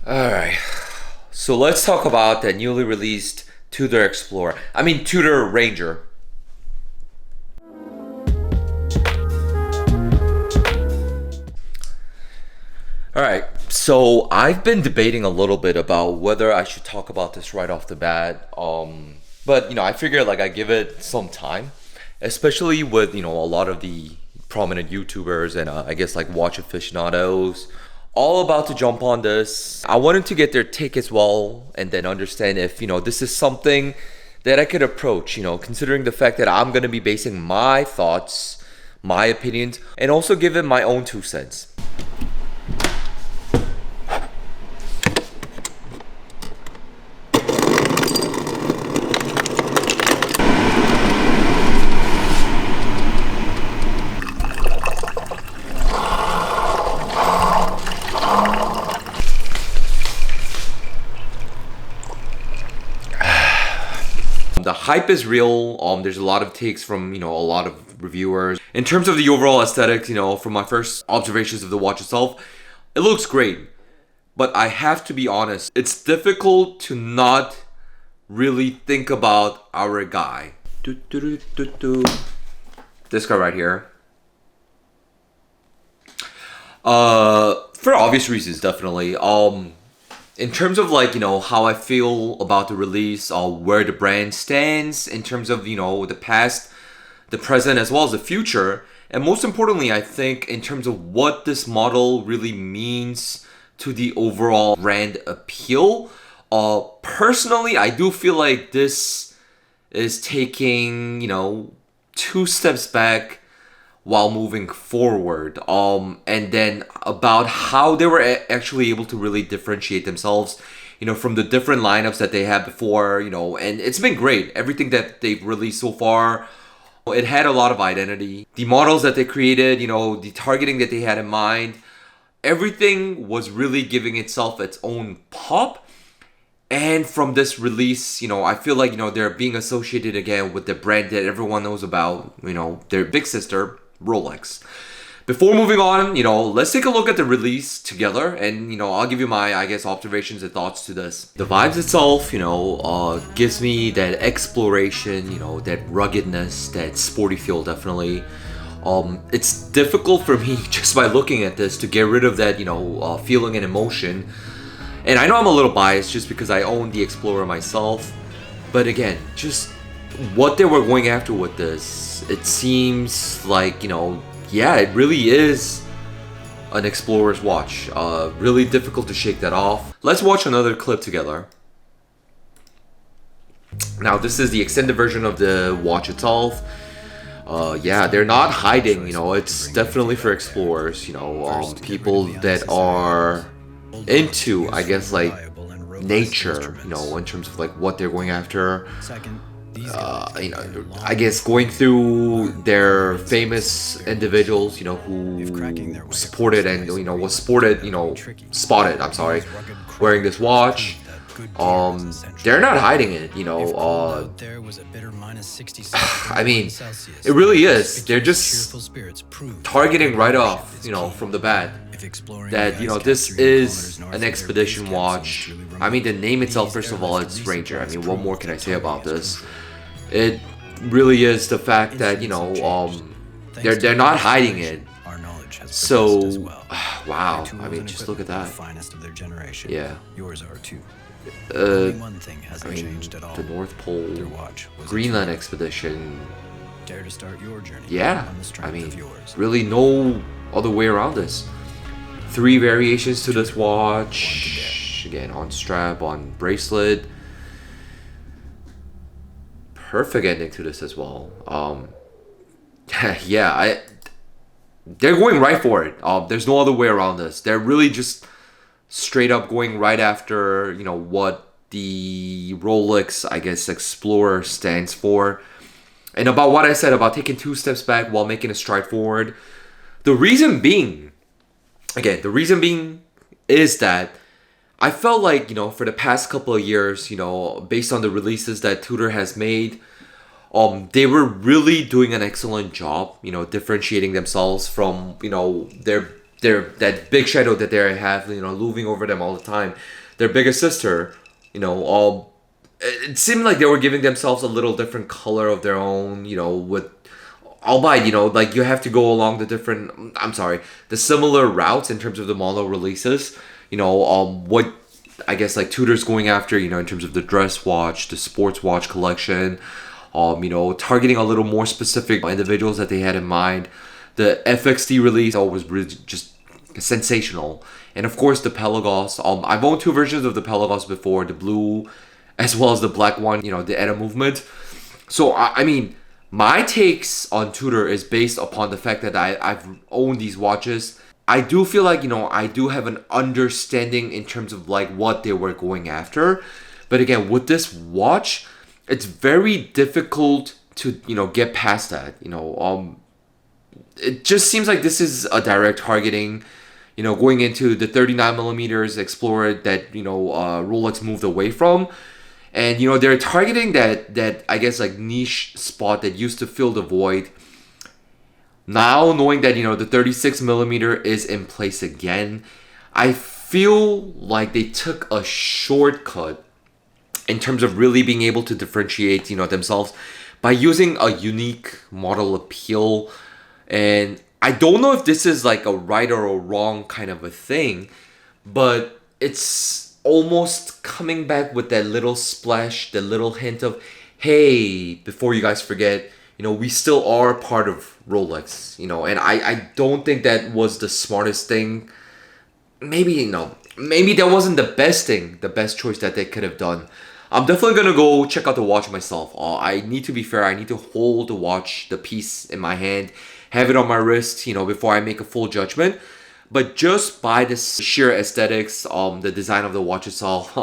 Alright, so let's talk about the newly released Tudor Explorer. Tudor Ranger. Alright, so I've been debating a little bit about whether I should talk about this right off the bat. But I figured I give it some time, especially with a lot of the prominent YouTubers and I guess watch aficionados all about to jump on this. I wanted to get their take as well and then understand if this is something that I could approach, considering the fact that I'm going to be basing my thoughts, my opinions, and also give it my own 2 cents. The hype is real. There's a lot of takes from a lot of reviewers. In terms of the overall aesthetics, from my first observations of the watch itself, it looks great. But I have to be honest, it's difficult to not really think about our guy. This guy right here. For obvious reasons, definitely. In terms of how I feel about the release, where the brand stands in terms of the past, the present, as well as the future, and most importantly, I think in terms of what this model really means to the overall brand appeal. Personally, I do feel like this is taking 2 steps back while moving forward, and then about how they were actually able to really differentiate themselves from the different lineups that they had before, and it's been great. Everything that they've released so far, it had a lot of identity. The models that they created, the targeting that they had in mind, everything was really giving itself its own pop. And from this release, I feel like they're being associated again with the brand that everyone knows about, their big sister, Rolex. Before moving on, let's take a look at the release together, and I'll give you my, I guess, observations and thoughts to this. The vibes itself, gives me that exploration, that ruggedness, that sporty feel, definitely. It's difficult for me just by looking at this to get rid of that, feeling and emotion. And I know I'm a little biased just because I own the Explorer myself, but again, just what they were going after with this, it seems like, yeah, it really is an Explorer's watch. Really difficult to shake that off. Let's watch another clip together. Now, this is the extended version of the watch itself. Yeah, they're not hiding, it's definitely for explorers, people that are into, I guess, nature, in terms of what they're going after. I guess going through their famous individuals, who supported and was spotted, I'm sorry, wearing this watch. They're not hiding it, it really is. They're just targeting right off, from the bat, that this is an expedition watch. The name itself, first of all, it's Ranger. What more can I say about this? It really is the fact that they're not hiding it. So wow, just look at that. Yeah. The North Pole, Greenland expedition. Yeah, really no other way around this. 3 variations to this watch. Again, on strap, on bracelet. Perfect ending to this as well. Yeah, they're going right for it. There's no other way around this. They're really just straight up going right after, what the Rolex, I guess, Explorer stands for. And about what I said about taking 2 steps back while making a stride forward. The reason being is that I felt like, for the past couple of years, based on the releases that Tudor has made, they were really doing an excellent job, differentiating themselves from, their that big shadow that they have, looming over them all the time. Their biggest sister, all it seemed like they were giving themselves a little different color of their own, with albeit, like you have to go along the similar routes in terms of the model releases, what I guess like Tudor's going after, in terms of the dress watch, the sports watch collection, targeting a little more specific individuals that they had in mind. The FXD release was really just sensational. And of course the Pelagos. I've owned two versions of the Pelagos before, the blue as well as the black one, the Edda movement. So I mean, my takes on Tudor is based upon the fact that I've owned these watches. I do feel like, I do have an understanding in terms of like what they were going after. But again, with this watch, it's very difficult to, get past that. It just seems like this is a direct targeting, going into the 39 millimeters Explorer that, Rolex moved away from. And, they're targeting that I guess like niche spot that used to fill the void. Now knowing that, the 36 millimeter is in place again, I feel like they took a shortcut in terms of really being able to differentiate, themselves by using a unique model appeal. And I don't know if this is like a right or a wrong kind of a thing, but it's almost coming back with that little splash, the little hint of, hey, before you guys forget, we still are part of Rolex, and I don't think that was the smartest thing. Maybe that wasn't the best choice that they could have done. I'm definitely gonna go check out the watch myself. I need to be fair, I need to hold the piece in my hand, have it on my wrist, before I make a full judgment. But just by the sheer aesthetics, the design of the watch itself,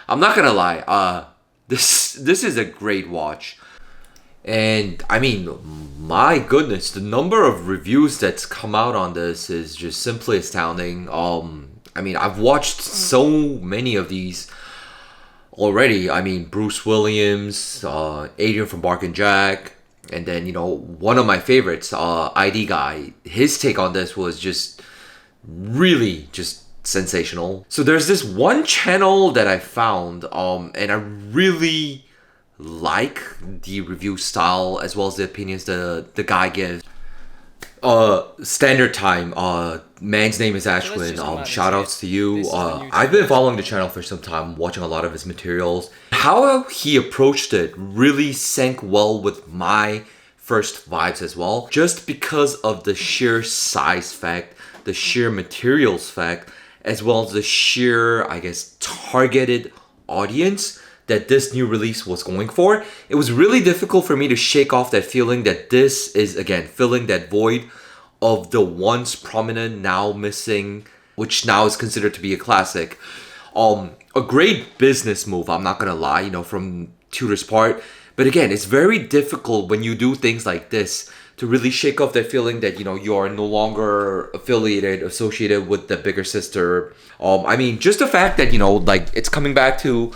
I'm not gonna lie, this is a great watch. And I mean, my goodness, the number of reviews that's come out on this is just simply astounding. I mean, I've watched so many of these already. I mean, Bruce Williams, Adrian from bark&jack, and then, one of my favorites, ID Guy. His take on this was just really just sensational. So there's this one channel that I found, and I really like the review style as well as the opinions the guy gives. Standard Time, man's name is Ashwin. Shout outs to you. I've been following the channel for some time, watching a lot of his materials. How he approached it really sank well with my first vibes as well, just because of the sheer size fact, the sheer materials fact, as well as the sheer, I guess, targeted audience that this new release was going for. It was really difficult for me to shake off that feeling that this is, again, filling that void of the once prominent, now missing, which now is considered to be a classic. A great business move, I'm not gonna lie, from Tudor's part. But again, it's very difficult when you do things like this to really shake off that feeling that, you are no longer associated with the bigger sister. I mean, just the fact that, like, it's coming back to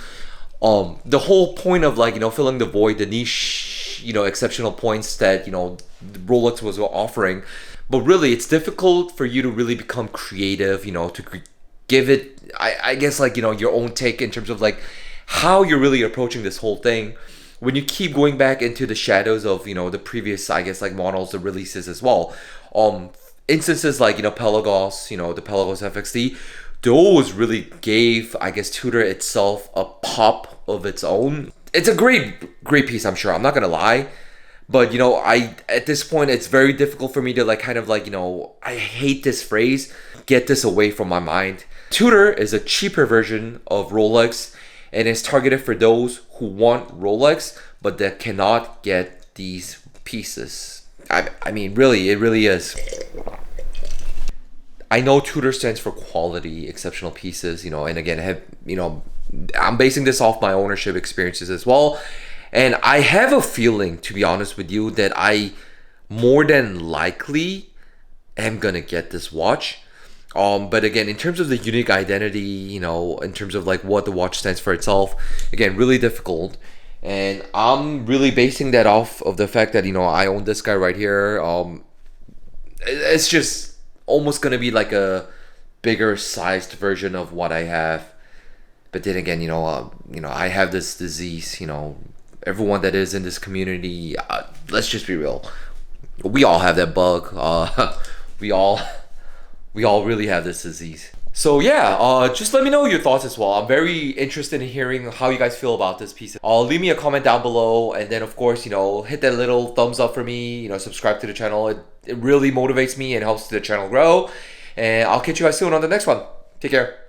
the whole point of, like, filling the void, the niche, exceptional points that, Rolex was offering. But really, it's difficult for you to really become creative, to give it, I guess, like, your own take in terms of, like, how you're really approaching this whole thing when you keep going back into the shadows of, the previous, I guess, like, models, the releases as well. Instances like, Pelagos, the Pelagos FXD, those really gave, I guess, Tudor itself a pop of its own. It's a great piece, I'm sure. I'm not gonna lie. But, at this point, it's very difficult for me to, like, kind of, like, I hate this phrase, get this away from my mind. Tudor is a cheaper version of Rolex and is targeted for those who want Rolex, but that cannot get these pieces. I mean, really, it really is. I know Tudor stands for quality, exceptional pieces, and again, I'm basing this off my ownership experiences as well. And I have a feeling, to be honest with you, that I more than likely am gonna get this watch. But again, in terms of the unique identity, in terms of, like, what the watch stands for itself, again, really difficult. And I'm really basing that off of the fact that, I own this guy right here. It's just almost gonna be like a bigger sized version of what I have. But then again, I have this disease. Everyone that is in this community, let's just be real. We all have that bug. We all really have this disease. So yeah, just let me know your thoughts as well. I'm very interested in hearing how you guys feel about this piece. Leave me a comment down below, and then of course, hit that little thumbs up for me. Subscribe to the channel. It really motivates me and helps the channel grow. And I'll catch you guys soon on the next one. Take care.